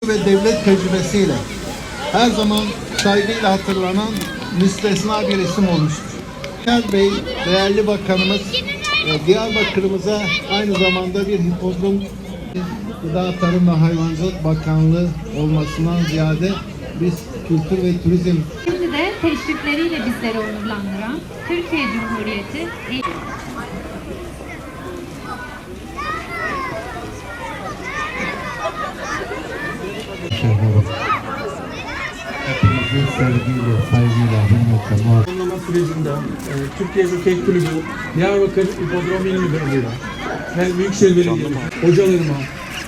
ve devlet tecrübesiyle her zaman saygıyla hatırlanan müstesna bir isim olmuştur. Şener Bey, değerli bakanımız, Diyarbakır'ımıza aynı zamanda bir hipodrom, Gıda Tarım ve Hayvancılık Bakanlığı olmasından ziyade biz kültür ve turizm. Şimdi de teşrifleriyle bizleri onurlandıran Türkiye Cumhuriyeti hepinizi sevgiyle, saygıyla, hürmetle, muhabbet. Anlama sürecinde Türkiye Jockey Kulübü, Diyarbakır İpodrom İl Müdürlüğü ve Büyükşehir Belediyesi, hocalarıma,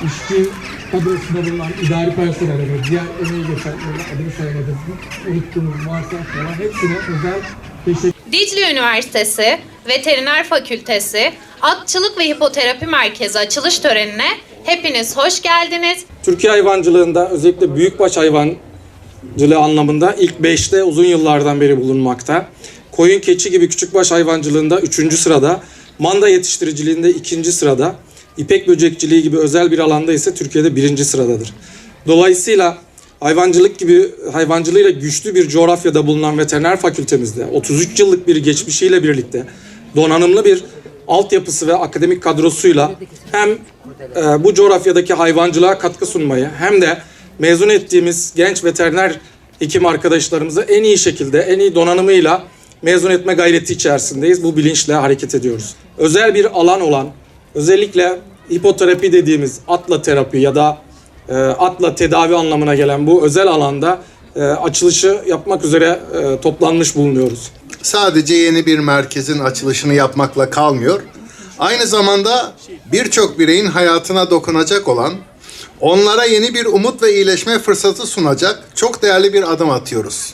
işçi kadrosunda bulunan idari personele ve diğer emeği geçenlerine adını saymadım, unuttuğumuz varsa falan hepsine özel teşekkür. Dicle Üniversitesi Veteriner Fakültesi Atçılık ve Hipoterapi Merkezi açılış törenine hepiniz hoş geldiniz. Türkiye hayvancılığında özellikle büyükbaş hayvancılığı anlamında ilk 5'te uzun yıllardan beri bulunmakta. Koyun, keçi gibi küçükbaş hayvancılığında 3. sırada, manda yetiştiriciliğinde 2. sırada, ipek böcekçiliği gibi özel bir alanda ise Türkiye'de 1. sıradadır. Dolayısıyla hayvancılığıyla güçlü bir coğrafyada bulunan veteriner fakültemizde 33 yıllık bir geçmişiyle birlikte donanımlı bir altyapısı ve akademik kadrosuyla hem bu coğrafyadaki hayvancılığa katkı sunmayı hem de mezun ettiğimiz genç veteriner hekim arkadaşlarımızı en iyi şekilde, en iyi donanımıyla mezun etme gayreti içerisindeyiz. Bu bilinçle hareket ediyoruz. Özel bir alan olan, özellikle hipoterapi dediğimiz atla terapi ya da atla tedavi anlamına gelen bu özel alanda açılışı yapmak üzere toplanmış bulunuyoruz. Sadece yeni bir merkezin açılışını yapmakla kalmıyor. Aynı zamanda birçok bireyin hayatına dokunacak olan, onlara yeni bir umut ve iyileşme fırsatı sunacak çok değerli bir adım atıyoruz.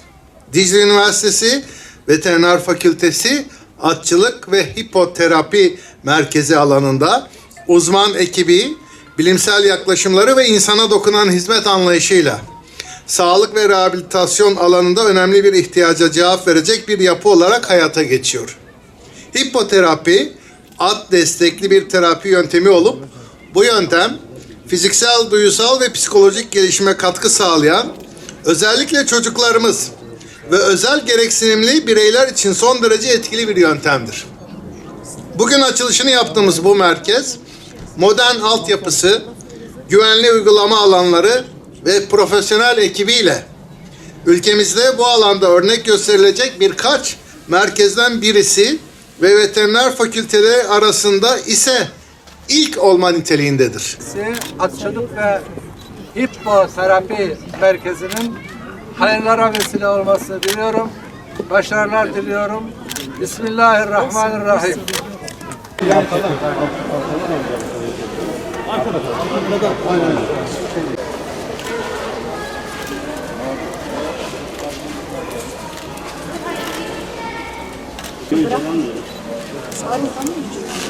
Dicle Üniversitesi Veteriner Fakültesi Atçılık ve Hipoterapi Merkezi alanında uzman ekibi, bilimsel yaklaşımları ve insana dokunan hizmet anlayışıyla sağlık ve rehabilitasyon alanında önemli bir ihtiyaca cevap verecek bir yapı olarak hayata geçiyor. Hipoterapi, at destekli bir terapi yöntemi olup, bu yöntem fiziksel, duysal ve psikolojik gelişime katkı sağlayan, özellikle çocuklarımız ve özel gereksinimli bireyler için son derece etkili bir yöntemdir. Bugün açılışını yaptığımız bu merkez, modern altyapısı, güvenli uygulama alanları ve profesyonel ekibiyle ülkemizde bu alanda örnek gösterilecek birkaç merkezden birisi ve veteriner fakülteleri arasında ise ilk olma niteliğindedir. Atçılık ve Hipoterapi Merkezi'nin hayırlara vesile olmasını diliyorum. Başarılar diliyorum. Bismillahirrahmanirrahim.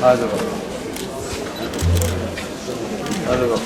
Hadi bakalım. Hadi bakalım.